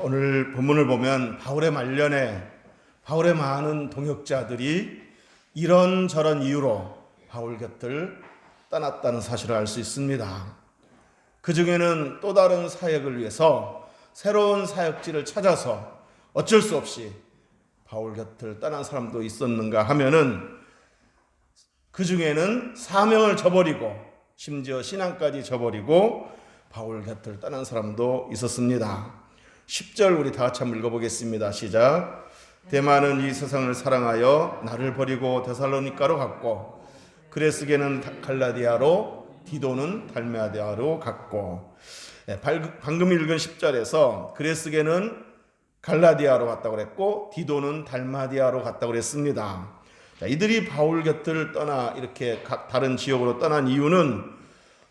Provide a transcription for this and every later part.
오늘 본문을 보면 바울의 말년에 바울의 많은 동역자들이 이런저런 이유로 바울 곁을 떠났다는 사실을 알 수 있습니다. 그 중에는 또 다른 사역을 위해서 새로운 사역지를 찾아서 어쩔 수 없이 바울 곁을 떠난 사람도 있었는가 하면은 그 중에는 사명을 저버리고 심지어 신앙까지 저버리고 바울 곁을 떠난 사람도 있었습니다. 10절 우리 다 같이 한번 읽어보겠습니다. 시작. 데마는 이 세상을 사랑하여 나를 버리고 데살로니가로 갔고 그레스게는 갈라디아로 디도는 달마디아로 갔고. 방금 읽은 10절에서 그레스게는 갈라디아로 갔다고 그랬고 디도는 달마디아로 갔다고 그랬습니다. 이들이 바울 곁을 떠나 이렇게 각 다른 지역으로 떠난 이유는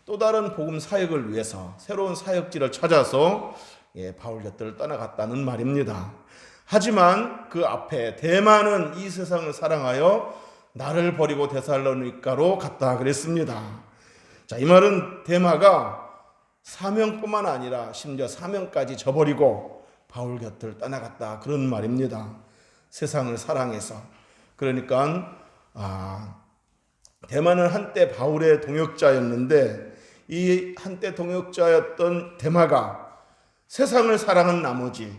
또 다른 복음 사역을 위해서 새로운 사역지를 찾아서 바울 곁을 떠나갔다는 말입니다. 하지만 그 앞에 데마는 이 세상을 사랑하여 나를 버리고 데살로니가로 갔다 그랬습니다. 자, 이 말은 데마가 사명뿐만 아니라 심지어 사명까지 저버리고 바울 곁을 떠나갔다 그런 말입니다. 세상을 사랑해서. 그러니까 데마는 한때 바울의 동역자였는데 이 한때 동역자였던 데마가 세상을 사랑한 나머지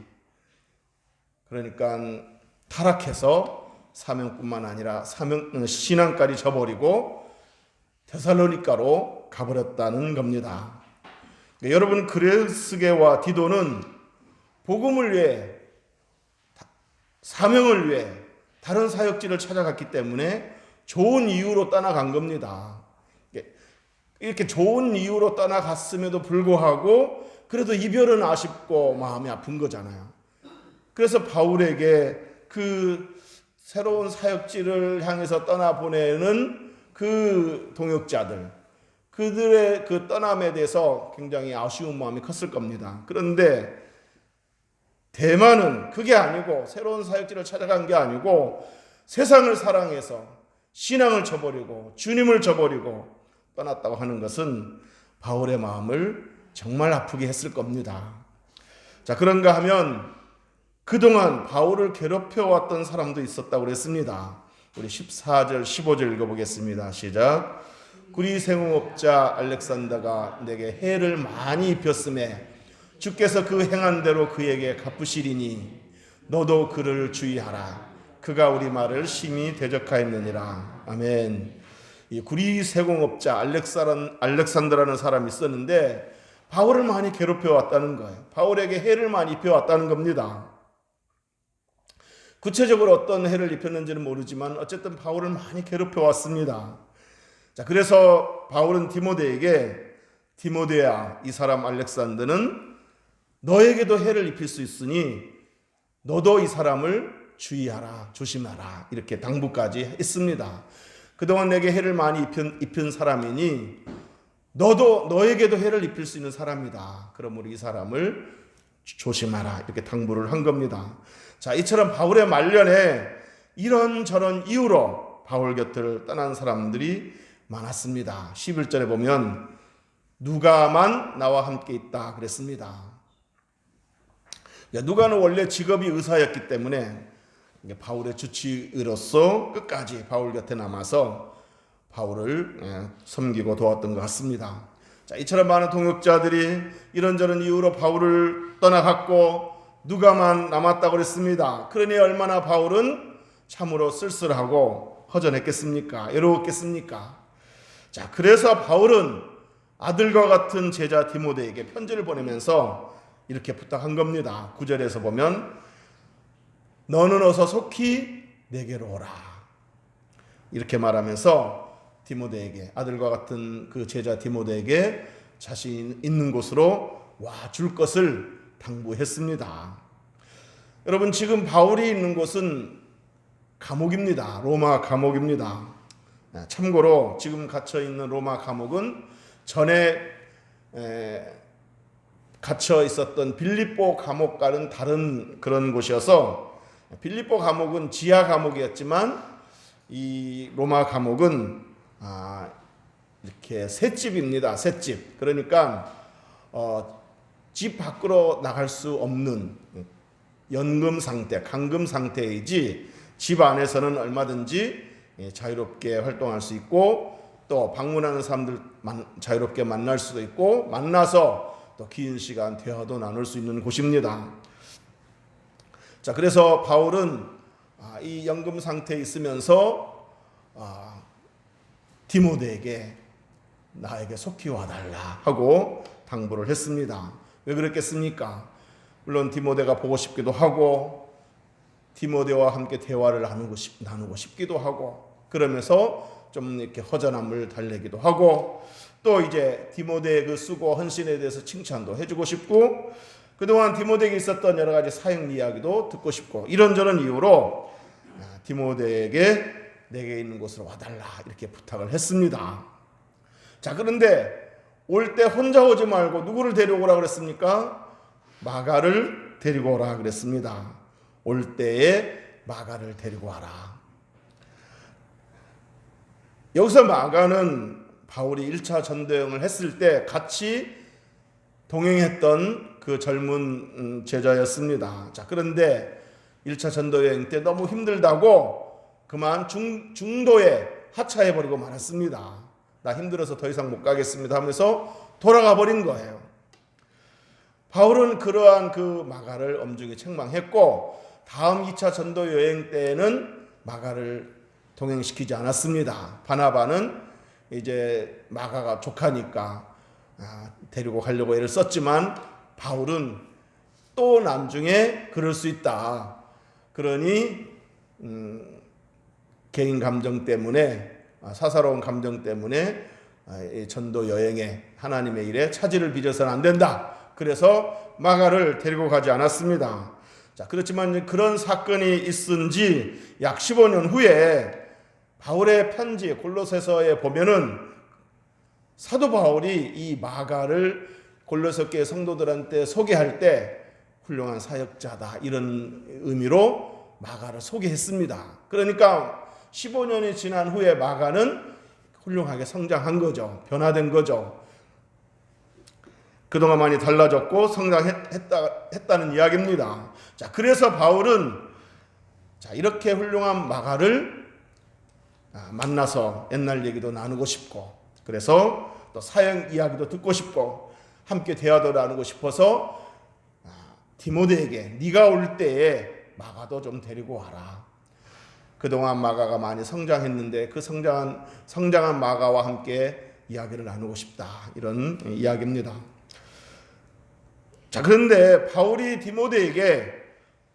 그러니까 타락해서 사명뿐만 아니라 신앙까지 저버리고 데살로니가로 가버렸다는 겁니다. 여러분, 그레스게와 디도는 복음을 위해 사명을 위해 다른 사역지를 찾아갔기 때문에 좋은 이유로 떠나간 겁니다. 이렇게 좋은 이유로 떠나갔음에도 불구하고 그래도 이별은 아쉽고 마음이 아픈 거잖아요. 그래서 바울에게 그 새로운 사역지를 향해서 떠나보내는 그 동역자들, 그들의 그 떠남에 대해서 굉장히 아쉬운 마음이 컸을 겁니다. 그런데 데마는 그게 아니고 새로운 사역지를 찾아간 게 아니고 세상을 사랑해서 신앙을 저버리고 주님을 저버리고 떠났다고 하는 것은 바울의 마음을 정말 아프게 했을 겁니다. 자, 그런가 하면 그동안 바울을 괴롭혀왔던 사람도 있었다고 그랬습니다. 우리 14절 15절 읽어보겠습니다. 시작. 구리 생업자 알렉산더가 내게 해를 많이 입혔음에 주께서 그 행한 대로 그에게 갚으시리니 너도 그를 주의하라. 그가 우리 말을 심히 대적하였느니라. 아멘. 이 구리 세공업자 알렉산더라는 사람이 있었는데 바울을 많이 괴롭혀왔다는 거예요. 바울에게 해를 많이 입혀왔다는 겁니다. 구체적으로 어떤 해를 입혔는지는 모르지만 어쨌든 바울을 많이 괴롭혀왔습니다. 자, 그래서 바울은 디모데에게 디모데야, 이 사람 알렉산더는 너에게도 해를 입힐 수 있으니 너도 이 사람을 주의하라, 조심하라 이렇게 당부까지 했습니다. 그동안 내게 해를 많이 입힌 사람이니 너에게도 해를 입힐 수 있는 사람이다. 그러므로 이 사람을 조심하라 이렇게 당부를 한 겁니다. 자, 이처럼 바울의 말년에 이런저런 이유로 바울 곁을 떠난 사람들이 많았습니다. 11절에 보면 누가만 나와 함께 있다 그랬습니다. 누가는 원래 직업이 의사였기 때문에 바울의 주치의로서 끝까지 바울 곁에 남아서 바울을 섬기고 도왔던 것 같습니다. 자, 이처럼 많은 동역자들이 이런저런 이유로 바울을 떠나갔고 누가만 남았다고 그랬습니다. 그러니 얼마나 바울은 참으로 쓸쓸하고 허전했겠습니까? 외로웠겠습니까? 자, 그래서 바울은 아들과 같은 제자 디모데에게 편지를 보내면서 이렇게 부탁한 겁니다. 9절에서 보면 너는 어서 속히 내게로 오라. 이렇게 말하면서 디모데에게, 아들과 같은 그 제자 디모데에게 자신 있는 곳으로 와 줄 것을 당부했습니다. 여러분, 지금 바울이 있는 곳은 감옥입니다. 로마 감옥입니다. 참고로 지금 갇혀 있는 로마 감옥은 전에 갇혀 있었던 빌립보 감옥과는 다른 그런 곳이어서 빌립보 감옥은 지하 감옥이었지만 이 로마 감옥은 이렇게 셋집입니다. 셋집. 그러니까 집 밖으로 나갈 수 없는 연금 상태, 강금 상태이지 집 안에서는 얼마든지 자유롭게 활동할 수 있고 또 방문하는 사람들 자유롭게 만날 수도 있고 만나서 또 긴 시간 대화도 나눌 수 있는 곳입니다. 자, 그래서 바울은 이 연금 상태에 있으면서 디모데에게 나에게 속히 와달라 하고 당부를 했습니다. 왜 그랬겠습니까? 물론 디모데가 보고 싶기도 하고 디모데와 함께 대화를 나누고 싶기도 하고 그러면서 좀 이렇게 허전함을 달래기도 하고 또 이제 디모데의 그 수고 헌신에 대해서 칭찬도 해주고 싶고 그동안 디모데에게 있었던 여러 가지 사역 이야기도 듣고 싶고 이런저런 이유로 디모데에게 내게 있는 곳으로 와달라 이렇게 부탁을 했습니다. 자, 그런데 올 때 혼자 오지 말고 누구를 데리고 오라 그랬습니까? 마가를 데리고 오라 그랬습니다. 올 때에 마가를 데리고 와라. 여기서 마가는 바울이 1차 전도여행을 했을 때 같이 동행했던 그 젊은 제자였습니다. 자, 그런데 1차 전도여행 때 너무 힘들다고 그만 중도에 하차해버리고 말았습니다. 나 힘들어서 더 이상 못 가겠습니다 하면서 돌아가 버린 거예요. 바울은 그러한 그 마가를 엄중히 책망했고 다음 2차 전도 여행 때에는 마가를 동행시키지 않았습니다. 바나바는 이제 마가가 조카니까 데리고 가려고 애를 썼지만 바울은 또 나중에 그럴 수 있다. 그러니 개인 감정 때문에 사사로운 감정 때문에 전도 여행에 하나님의 일에 차질을 빚어서는 안 된다. 그래서 마가를 데리고 가지 않았습니다. 자, 그렇지만 그런 사건이 있은 지 약 15년 후에 바울의 편지 골로새서에 보면은 사도 바울이 이 마가를 골로새 교회 성도들한테 소개할 때 훌륭한 사역자다 이런 의미로 마가를 소개했습니다. 그러니까 15년이 지난 후에 마가는 훌륭하게 성장한 거죠. 변화된 거죠. 그동안 많이 달라졌고 성장했다는 이야기입니다. 자, 그래서 바울은 이렇게 훌륭한 마가를 만나서 옛날 얘기도 나누고 싶고 그래서 또 사역 이야기도 듣고 싶고 함께 대화도 나누고 싶어서 디모데에게 네가 올 때에 마가도 좀 데리고 와라. 그동안 마가가 많이 성장했는데 그 성장한 마가와 함께 이야기를 나누고 싶다. 이런 이야기입니다. 자, 그런데 바울이 디모데에게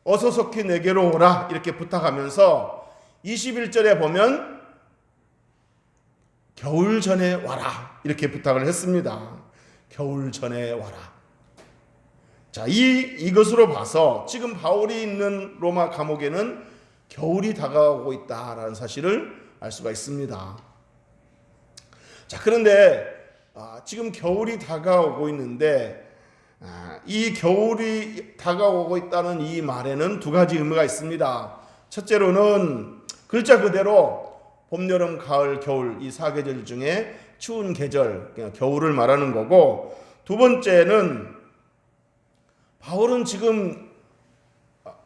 어서 속히 내게로 오라 이렇게 부탁하면서 21절에 보면 겨울 전에 와라 이렇게 부탁을 했습니다. 겨울 전에 와라. 자, 이것으로 봐서 지금 바울이 있는 로마 감옥에는 겨울이 다가오고 있다라는 사실을 알 수가 있습니다. 자, 그런데 지금 겨울이 다가오고 있는데 이 겨울이 다가오고 있다는 이 말에는 두 가지 의미가 있습니다. 첫째로는 글자 그대로 봄, 여름, 가을, 겨울 이 4계절 중에 추운 계절, 겨울을 말하는 거고 두 번째는 바울은 지금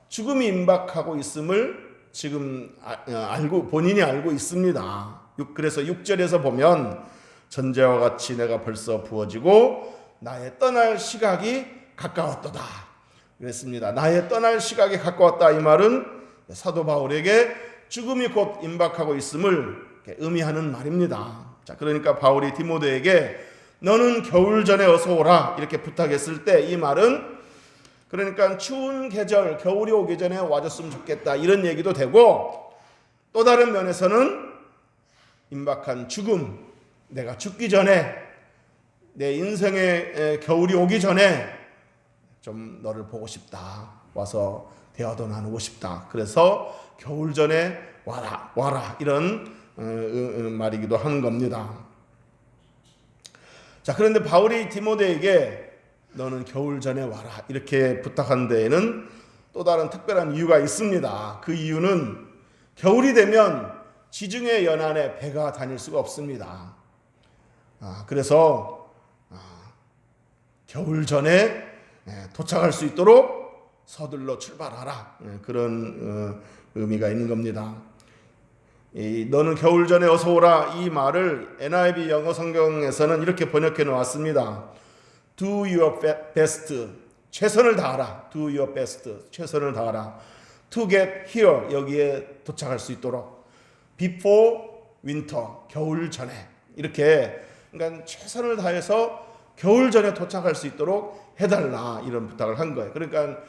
죽음이 임박하고 있음을 지금 본인이 알고 있습니다. 그래서 6절에서 보면 전제와 같이 내가 벌써 부어지고 나의 떠날 시각이 가까웠도다 그랬습니다. 나의 떠날 시각이 가까웠다 이 말은 사도 바울에게 죽음이 곧 임박하고 있음을 의미하는 말입니다. 자, 그러니까 바울이 디모데에게 너는 겨울 전에 어서 오라 이렇게 부탁했을 때 이 말은 그러니까 추운 계절 겨울이 오기 전에 와줬으면 좋겠다 이런 얘기도 되고 또 다른 면에서는 임박한 죽음 내가 죽기 전에 내 인생의 겨울이 오기 전에 좀 너를 보고 싶다. 와서 대화도 나누고 싶다. 그래서 겨울 전에 와라 이런 말이기도 하는 겁니다. 자, 그런데 바울이 디모데에게 너는 겨울 전에 와라 이렇게 부탁한 데에는 또 다른 특별한 이유가 있습니다. 그 이유는 겨울이 되면 지중해 연안에 배가 다닐 수가 없습니다. 그래서 겨울 전에 도착할 수 있도록 서둘러 출발하라. 그런 의미가 있는 겁니다. 너는 겨울 전에 어서 오라, 이 말을 NIV 영어 성경에서는 이렇게 번역해 놓았습니다. Do your best, 최선을 다하라. Do your best, 최선을 다하라. To get here, 여기에 도착할 수 있도록. Before winter, 겨울 전에. 이렇게, 그러니까 최선을 다해서 겨울 전에 도착할 수 있도록 해달라, 이런 부탁을 한 거예요. 그러니까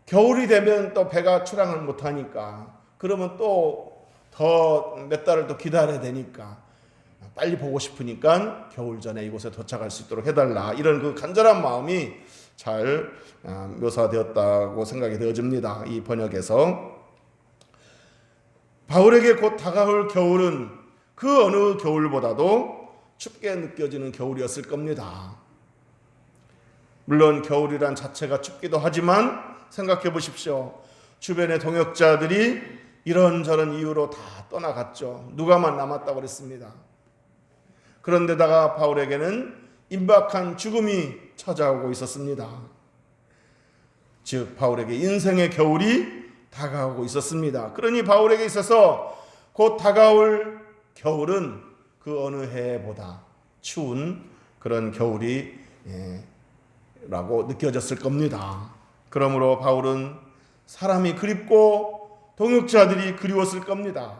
겨울이 되면 또 배가 출항을 못하니까, 그러면 또 더 몇 달을 또 기다려야 되니까 빨리 보고 싶으니까 겨울 전에 이곳에 도착할 수 있도록 해달라, 이런 그 간절한 마음이 잘 묘사되었다고 생각이 되어집니다. 이 번역에서 바울에게 곧 다가올 겨울은 그 어느 겨울보다도 춥게 느껴지는 겨울이었을 겁니다. 물론 겨울이란 자체가 춥기도 하지만 생각해 보십시오. 주변의 동역자들이 이런저런 이유로 다 떠나갔죠. 누가만 남았다고 그랬습니다. 그런데다가 바울에게는 임박한 죽음이 찾아오고 있었습니다. 즉 바울에게 인생의 겨울이 다가오고 있었습니다. 그러니 바울에게 있어서 곧 다가올 겨울은 그 어느 해보다 추운 그런 겨울이 라고 느껴졌을 겁니다. 그러므로 바울은 사람이 그립고 동역자들이 그리웠을 겁니다.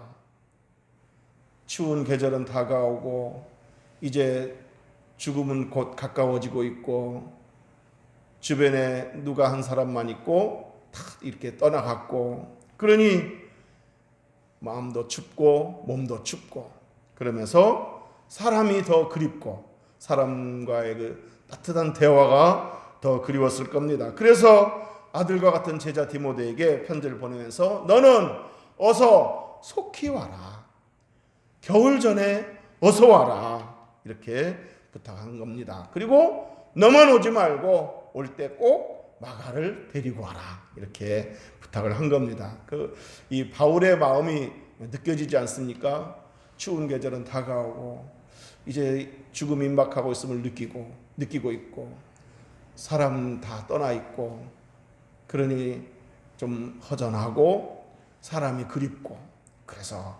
추운 계절은 다가오고 이제 죽음은 곧 가까워지고 있고 주변에 누가 한 사람만 있고 다 이렇게 떠나갔고, 그러니 마음도 춥고 몸도 춥고 그러면서 사람이 더 그립고 사람과의 그 따뜻한 대화가 더 그리웠을 겁니다. 그래서 아들과 같은 제자 디모데에게 편지를 보내면서 너는 어서 속히 와라. 겨울 전에 어서 와라. 이렇게 부탁한 겁니다. 그리고 너만 오지 말고 올 때 꼭 마가를 데리고 와라. 이렇게 부탁을 한 겁니다. 이 바울의 마음이 느껴지지 않습니까? 추운 계절은 다가오고 이제 죽음 임박하고 있음을 느끼고 있고 사람 다 떠나 있고 그러니 좀 허전하고 사람이 그립고, 그래서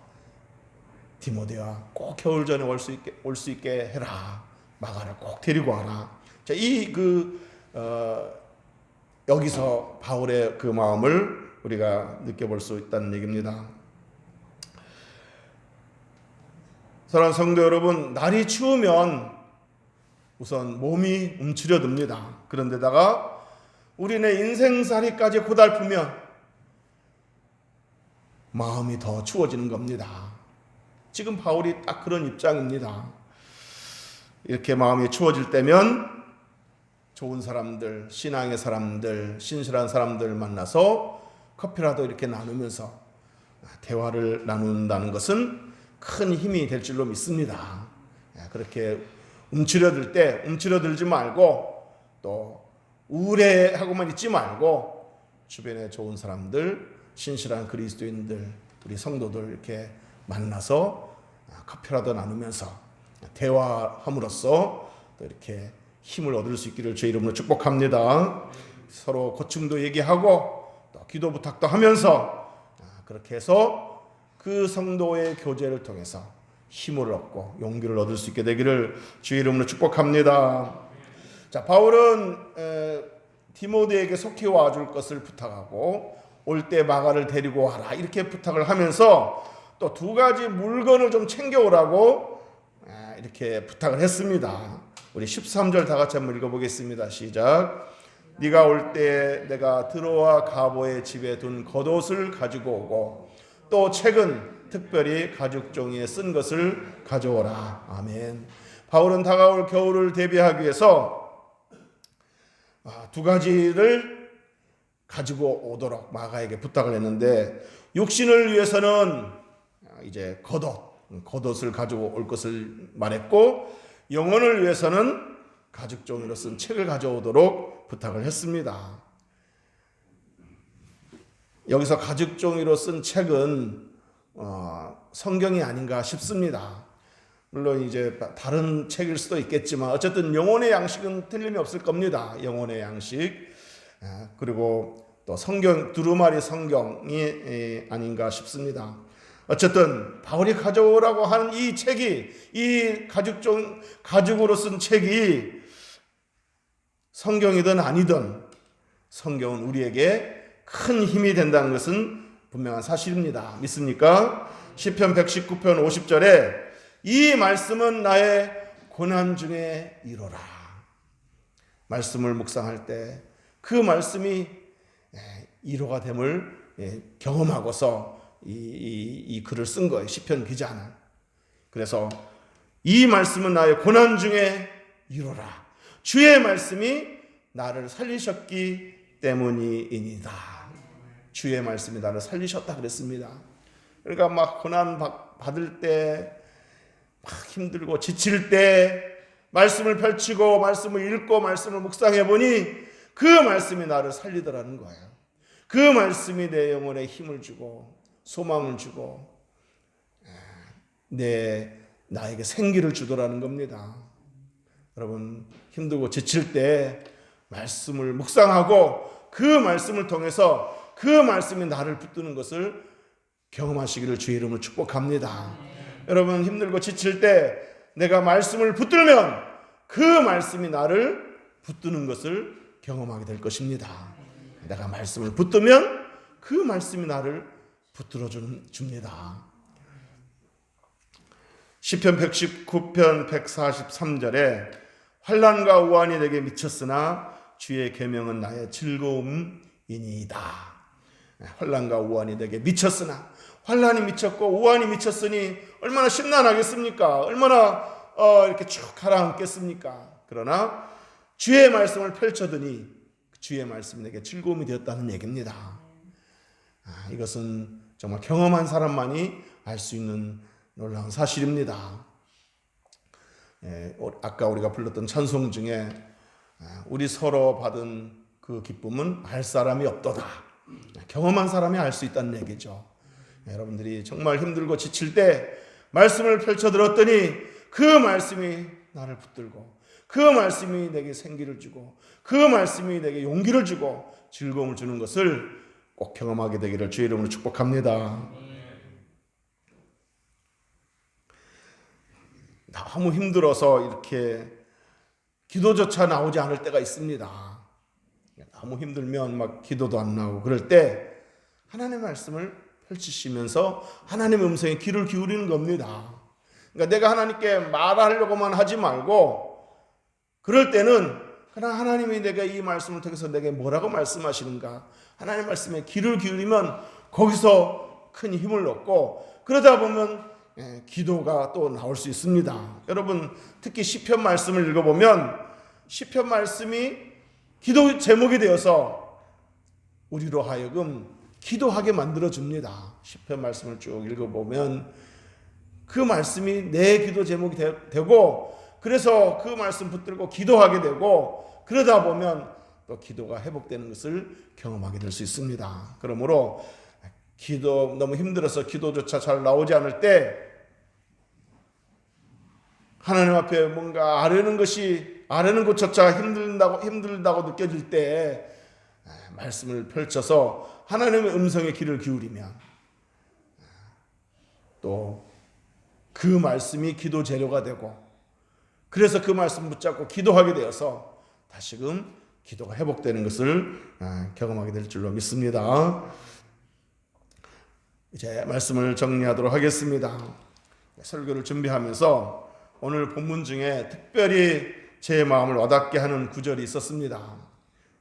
디모데와 꼭 겨울 전에 올 수 있게 해라. 마가를 꼭 데리고 와라. 자, 여기서 바울의 그 마음을 우리가 느껴볼 수 있다는 얘기입니다. 사랑하는 성도 여러분, 날이 추우면 우선 몸이 움츠려듭니다. 그런데다가 우리네 인생살이까지 고달프면 마음이 더 추워지는 겁니다. 지금 바울이 딱 그런 입장입니다. 이렇게 마음이 추워질 때면 좋은 사람들, 신앙의 사람들, 신실한 사람들 만나서 커피라도 이렇게 나누면서 대화를 나눈다는 것은 큰 힘이 될 줄로 믿습니다. 그렇게 움츠려들 때 움츠려들지 말고 또 우울해하고만 있지 말고 주변에 좋은 사람들, 신실한 그리스도인들, 우리 성도들 이렇게 만나서 커피라도 나누면서 대화함으로써 또 이렇게 힘을 얻을 수 있기를 주의 이름으로 축복합니다. 서로 고충도 얘기하고 또 기도 부탁도 하면서 그렇게 해서 그 성도의 교제를 통해서 힘을 얻고 용기를 얻을 수 있게 되기를 주의 이름으로 축복합니다. 자, 바울은 디모데에게 속히 와줄 것을 부탁하고 올 때 마가를 데리고 와라 이렇게 부탁을 하면서 또 두 가지 물건을 좀 챙겨오라고 이렇게 부탁을 했습니다. 우리 13절 다 같이 한번 읽어보겠습니다. 시작. 네가 올 때 내가 드로아 가보의 집에 둔 겉옷을 가지고 오고 또 책은 특별히 가죽 종이에 쓴 것을 가져오라. 아멘. 바울은 다가올 겨울을 대비하기 위해서 두 가지를 가지고 오도록 마가에게 부탁을 했는데, 육신을 위해서는 이제 겉옷을 가지고 올 것을 말했고, 영혼을 위해서는 가죽 종이로 쓴 책을 가져오도록 부탁을 했습니다. 여기서 가죽 종이로 쓴 책은 성경이 아닌가 싶습니다. 물론 이제 다른 책일 수도 있겠지만 어쨌든 영혼의 양식은 틀림이 없을 겁니다. 영혼의 양식. 그리고 또 성경, 두루마리 성경이 아닌가 싶습니다. 어쨌든 바울이 가져오라고 하는 이 책이, 이 가죽으로 쓴 책이 성경이든 아니든 성경은 우리에게 큰 힘이 된다는 것은 분명한 사실입니다. 믿습니까? 시편 119편 50절에 이 말씀은 나의 고난 중에 이로라. 말씀을 묵상할 때 그 말씀이 이로가 됨을 경험하고서 이 글을 쓴 거예요. 시편 기자는. 그래서 이 말씀은 나의 고난 중에 이로라. 주의 말씀이 나를 살리셨기 때문이니이다. 주의 말씀이 나를 살리셨다 그랬습니다. 그러니까 막 고난 받을 때, 막 힘들고 지칠 때 말씀을 펼치고 말씀을 읽고 말씀을 묵상해 보니 그 말씀이 나를 살리더라는 거예요. 그 말씀이 내 영혼에 힘을 주고 소망을 주고 나에게 생기를 주더라는 겁니다. 여러분, 힘들고 지칠 때 말씀을 묵상하고 그 말씀을 통해서 그 말씀이 나를 붙드는 것을 경험하시기를 주의 이름으로 축복합니다. 여러분, 힘들고 지칠 때 내가 말씀을 붙들면 그 말씀이 나를 붙드는 것을 경험하게 될 것입니다. 내가 말씀을 붙들면 그 말씀이 나를 붙들어 줍니다. 시편 119편 143절에 환난과 우환이 내게 미쳤으나 주의 계명은 나의 즐거움이니이다. 환난과 우환이 내게 미쳤으나, 환난이 미쳤고 우환이 미쳤으니 얼마나 심란하겠습니까? 얼마나 이렇게 쭉 가라앉겠습니까? 그러나 주의 말씀을 펼쳐드니 주의 말씀이 내게 즐거움이 되었다는 얘기입니다. 이것은 정말 경험한 사람만이 알 수 있는 놀라운 사실입니다. 아까 우리가 불렀던 찬송 중에 우리 서로 받은 그 기쁨은 알 사람이 없도다. 경험한 사람이 알 수 있다는 얘기죠. 여러분들이 정말 힘들고 지칠 때 말씀을 펼쳐들었더니 그 말씀이 나를 붙들고 그 말씀이 내게 생기를 주고 그 말씀이 내게 용기를 주고 즐거움을 주는 것을 꼭 경험하게 되기를 주의 이름으로 축복합니다. 너무 힘들어서 이렇게 기도조차 나오지 않을 때가 있습니다. 너무 힘들면 막 기도도 안 나오고 그럴 때 하나님의 말씀을 펼치시면서 하나님의 음성에 귀를 기울이는 겁니다. 그러니까 내가 하나님께 말하려고만 하지 말고 그럴 때는 그냥 하나님이 내가 이 말씀을 통해서 내게 뭐라고 말씀하시는가, 하나님 말씀에 귀를 기울이면 거기서 큰 힘을 얻고 그러다 보면 기도가 또 나올 수 있습니다. 여러분, 특히 시편 말씀을 읽어보면 시편 말씀이 기도 제목이 되어서 우리로 하여금 기도하게 만들어줍니다. 시편 말씀을 쭉 읽어보면 그 말씀이 내 기도 제목이 되고 그래서 그 말씀 붙들고 기도하게 되고 그러다 보면 또 기도가 회복되는 것을 경험하게 될 수 있습니다. 그러므로 기도 너무 힘들어서 기도조차 잘 나오지 않을 때 하나님 앞에 뭔가 아뢰는 것조차 힘들다고 느껴질 때 말씀을 펼쳐서 하나님의 음성에 귀를 기울이면 또 그 말씀이 기도 재료가 되고 그래서 그 말씀 붙잡고 기도하게 되어서 다시금 기도가 회복되는 것을 경험하게 될 줄로 믿습니다. 이제 말씀을 정리하도록 하겠습니다. 설교를 준비하면서 오늘 본문 중에 특별히 제 마음을 와닿게 하는 구절이 있었습니다.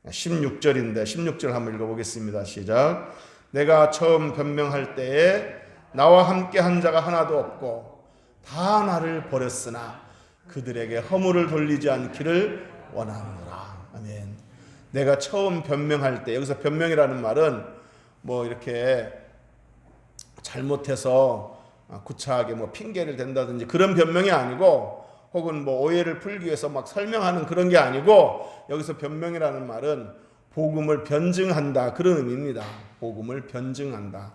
16절인데 16절 한번 읽어보겠습니다. 시작. 내가 처음 변명할 때에 나와 함께 한 자가 하나도 없고 다 나를 버렸으나 그들에게 허물을 돌리지 않기를 원하노라. 아멘. 내가 처음 변명할 때, 여기서 변명이라는 말은 뭐 이렇게 잘못해서 구차하게 뭐 핑계를 댄다든지 그런 변명이 아니고 혹은 뭐 오해를 풀기 위해서 막 설명하는 그런 게 아니고 여기서 변명이라는 말은 복음을 변증한다 그런 의미입니다. 복음을 변증한다.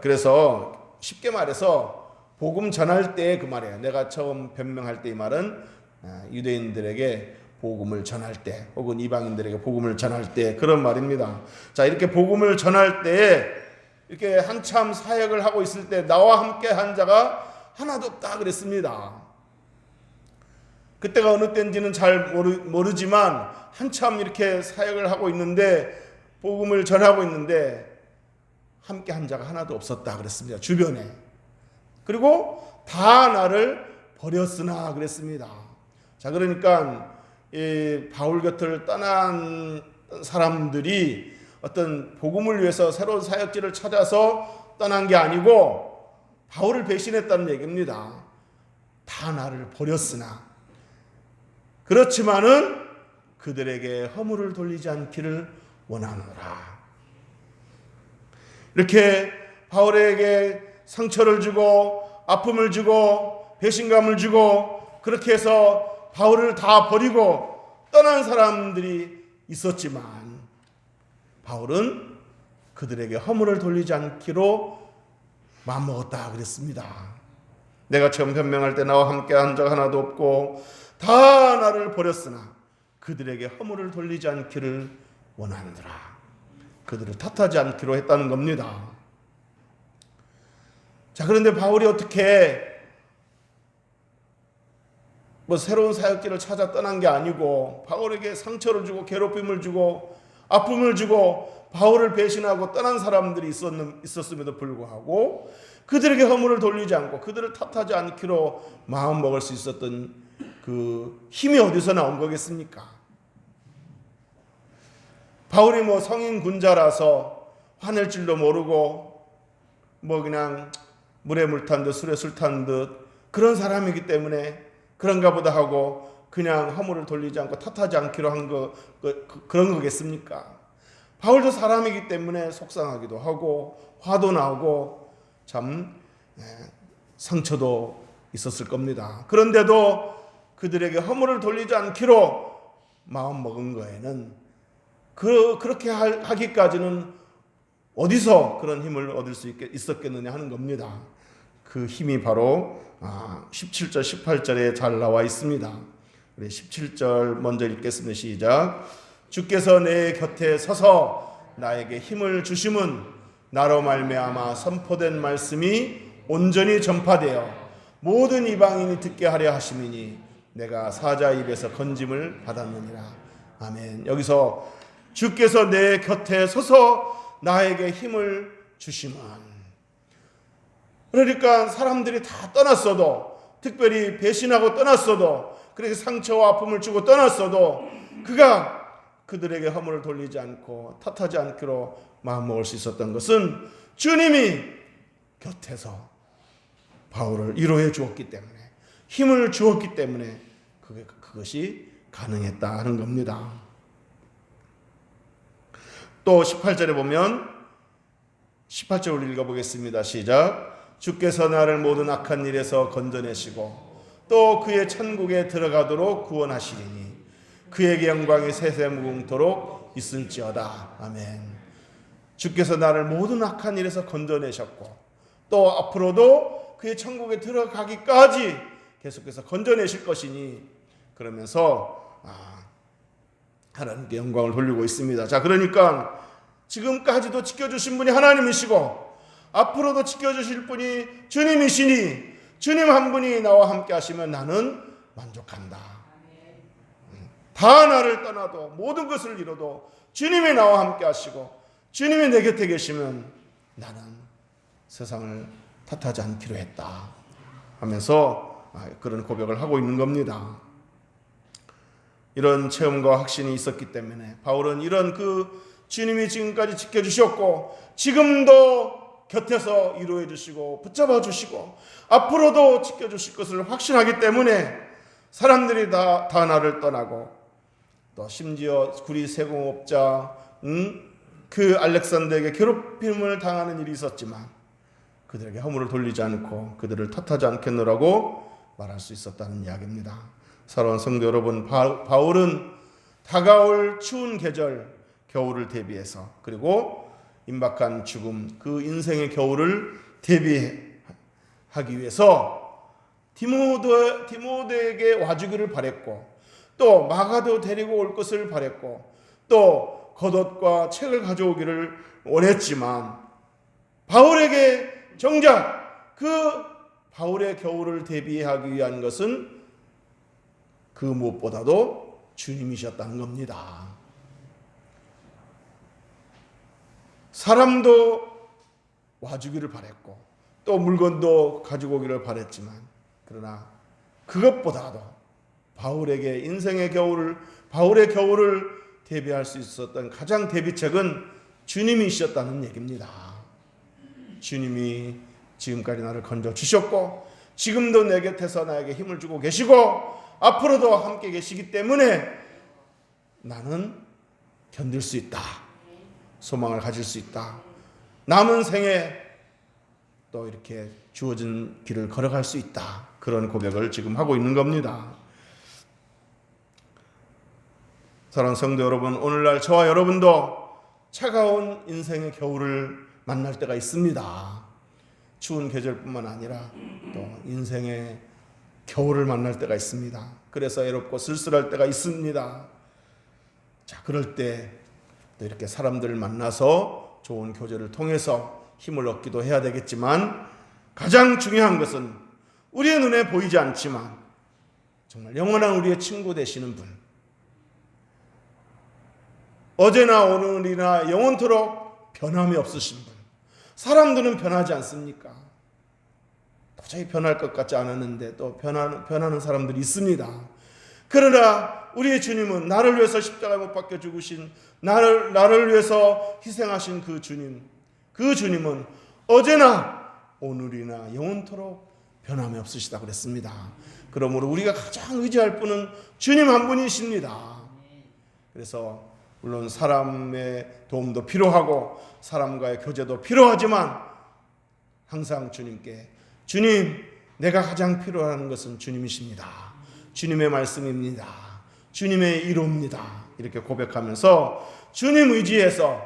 그래서 쉽게 말해서 복음 전할 때 그 말이에요. 내가 처음 변명할 때 이 말은 유대인들에게 복음을 전할 때 혹은 이방인들에게 복음을 전할 때 그런 말입니다. 자, 이렇게 복음을 전할 때 이렇게 한참 사역을 하고 있을 때 나와 함께 한 자가 하나도 없다 그랬습니다. 그때가 어느 때인지는 잘 모르지만 한참 이렇게 사역을 하고 있는데 복음을 전하고 있는데 함께 한 자가 하나도 없었다 그랬습니다. 주변에. 그리고 다 나를 버렸으나 그랬습니다. 자, 그러니까 이 바울 곁을 떠난 사람들이 어떤 복음을 위해서 새로운 사역지를 찾아서 떠난 게 아니고 바울을 배신했다는 얘기입니다. 다 나를 버렸으나 그렇지만은 그들에게 허물을 돌리지 않기를 원하노라. 이렇게 바울에게 상처를 주고 아픔을 주고 배신감을 주고 그렇게 해서 바울을 다 버리고 떠난 사람들이 있었지만 바울은 그들에게 허물을 돌리지 않기로 마음먹었다 그랬습니다. 내가 처음 변명할 때 나와 함께 한 적 하나도 없고 다 나를 버렸으나 그들에게 허물을 돌리지 않기를 원하느라 그들을 탓하지 않기로 했다는 겁니다. 자, 그런데 바울이 어떻게 새로운 사역지를 찾아 떠난 게 아니고 바울에게 상처를 주고 괴롭힘을 주고 아픔을 주고 바울을 배신하고 떠난 사람들이 있었음에도 불구하고 그들에게 허물을 돌리지 않고 그들을 탓하지 않기로 마음먹을 수 있었던 그 힘이 어디서 나온 거겠습니까? 바울이 성인 군자라서 화낼 줄도 모르고 그냥 물에 물 탄 듯 술에 술 탄 듯 그런 사람이기 때문에 그런가 보다 하고 그냥 허물을 돌리지 않고 탓하지 않기로 한 그런 거겠습니까? 바울도 사람이기 때문에 속상하기도 하고 화도 나고 참 상처도 있었을 겁니다. 그런데도 그들에게 허물을 돌리지 않기로 마음먹은 거에는 그렇게 하기까지는 어디서 그런 힘을 얻을 수 있었겠느냐 하는 겁니다. 그 힘이 바로 17절 18절에 잘 나와 있습니다. 우리 17절 먼저 읽겠습니다. 시작. 주께서 내 곁에 서서 나에게 힘을 주심은 나로 말미암아 선포된 말씀이 온전히 전파되어 모든 이방인이 듣게 하려 하심이니 내가 사자 입에서 건짐을 받았느니라. 아멘. 여기서 주께서 내 곁에 서서 나에게 힘을 주심은, 그러니까 사람들이 다 떠났어도, 특별히 배신하고 떠났어도, 그렇게 상처와 아픔을 주고 떠났어도 그가 그들에게 허물을 돌리지 않고 탓하지 않기로 마음먹을 수 있었던 것은 주님이 곁에서 바울을 위로해 주었기 때문에, 힘을 주었기 때문에 그것이 가능했다는 겁니다. 또 18절에 보면 18절을 읽어보겠습니다. 시작. 주께서 나를 모든 악한 일에서 건져내시고 또 그의 천국에 들어가도록 구원하시리니 그에게 영광이 세세무궁토록 있을지어다. 아멘. 주께서 나를 모든 악한 일에서 건져내셨고 또 앞으로도 그의 천국에 들어가기까지 계속해서 건져내실 것이니, 그러면서 하나님께 영광을 돌리고 있습니다. 자, 그러니까 지금까지도 지켜주신 분이 하나님이시고 앞으로도 지켜주실 분이 주님이시니 주님 한 분이 나와 함께 하시면 나는 만족한다. 다 나를 떠나도 모든 것을 잃어도 주님이 나와 함께 하시고 주님이 내 곁에 계시면 나는 세상을 탓하지 않기로 했다 하면서 그런 고백을 하고 있는 겁니다. 이런 체험과 확신이 있었기 때문에 바울은 이런 주님이 지금까지 지켜주셨고 지금도 곁에서 위로해 주시고 붙잡아 주시고 앞으로도 지켜주실 것을 확신하기 때문에 사람들이 다 나를 떠나고 또 심지어 구리 세공업자 그 알렉산더에게 괴롭힘을 당하는 일이 있었지만 그들에게 허물을 돌리지 않고 그들을 탓하지 않겠노라고 말할 수 있었다는 이야기입니다. 사랑하는 성도 여러분, 바울은 다가올 추운 계절 겨울을 대비해서, 그리고 임박한 죽음, 그 인생의 겨울을 하기 위해서 디모데에게 와주기를 바랬고, 또 마가도 데리고 올 것을 바랬고, 또 겉옷과 책을 가져오기를 원했지만 바울에게 정작 그 바울의 겨울을 대비하기 위한 것은 그 무엇보다도 주님이셨다는 겁니다. 사람도 와주기를 바랬고 또 물건도 가지고 오기를 바랬지만, 그러나 그것보다도 바울의 겨울을 대비할 수 있었던 가장 대비책은 주님이셨다는 얘기입니다. 주님이 지금까지 나를 건져 주셨고 지금도 내 곁에서 나에게 힘을 주고 계시고 앞으로도 함께 계시기 때문에 나는 견딜 수 있다. 소망을 가질 수 있다. 남은 생에 또 이렇게 주어진 길을 걸어갈 수 있다. 그런 고백을 지금 하고 있는 겁니다. 사랑하는 성도 여러분, 오늘날 저와 여러분도 차가운 인생의 겨울을 만날 때가 있습니다. 추운 계절뿐만 아니라 또 인생의 겨울을 만날 때가 있습니다. 그래서 외롭고 쓸쓸할 때가 있습니다. 자, 그럴 때 또 이렇게 사람들을 만나서 좋은 교제를 통해서 힘을 얻기도 해야 되겠지만, 가장 중요한 것은 우리의 눈에 보이지 않지만 정말 영원한 우리의 친구 되시는 분, 어제나 오늘이나 영원토록 변함이 없으신 분. 사람들은 변하지 않습니까? 도저히 변할 것 같지 않았는데 또 변하는 사람들이 있습니다. 그러나 우리의 주님은 나를 위해서 십자가에 못 박혀 죽으신, 나를 위해서 희생하신 그 주님은 어제나 오늘이나 영원토록 변함이 없으시다고 그랬습니다. 그러므로 우리가 가장 의지할 분은 주님 한 분이십니다. 그래서 물론 사람의 도움도 필요하고 사람과의 교제도 필요하지만 항상 주님께, 주님, 내가 가장 필요한 것은 주님이십니다. 주님의 말씀입니다. 주님의 이루입니다. 이렇게 고백하면서 주님 의지해서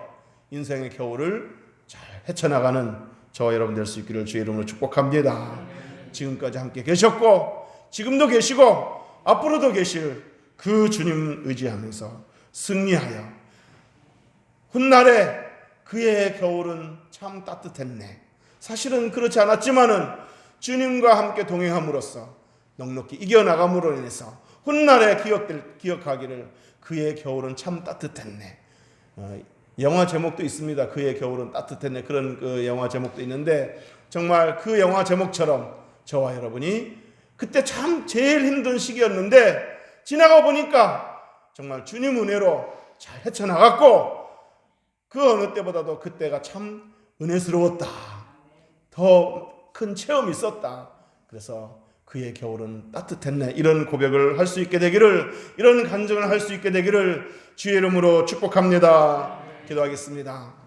인생의 겨울을 잘 헤쳐나가는 저와 여러분 될 수 있기를 주의 이름으로 축복합니다. 지금까지 함께 계셨고 지금도 계시고 앞으로도 계실 그 주님 의지하면서 승리하여 훗날에 그의 겨울은 참 따뜻했네. 사실은 그렇지 않았지만은 주님과 함께 동행함으로써 넉넉히 이겨나감으로 인해서 훗날에 기억하기를 그의 겨울은 참 따뜻했네. 영화 제목도 있습니다. 그의 겨울은 따뜻했네. 그런 그 영화 제목도 있는데 정말 그 영화 제목처럼 저와 여러분이 그때 참 제일 힘든 시기였는데 지나가 보니까 정말 주님 은혜로 잘 헤쳐나갔고 그 어느 때보다도 그때가 참 은혜스러웠다. 더 큰 체험이 있었다. 그래서 그의 겨울은 따뜻했네. 이런 고백을 할 수 있게 되기를, 이런 간증을 할 수 있게 되기를 주의 이름으로 축복합니다. 기도하겠습니다.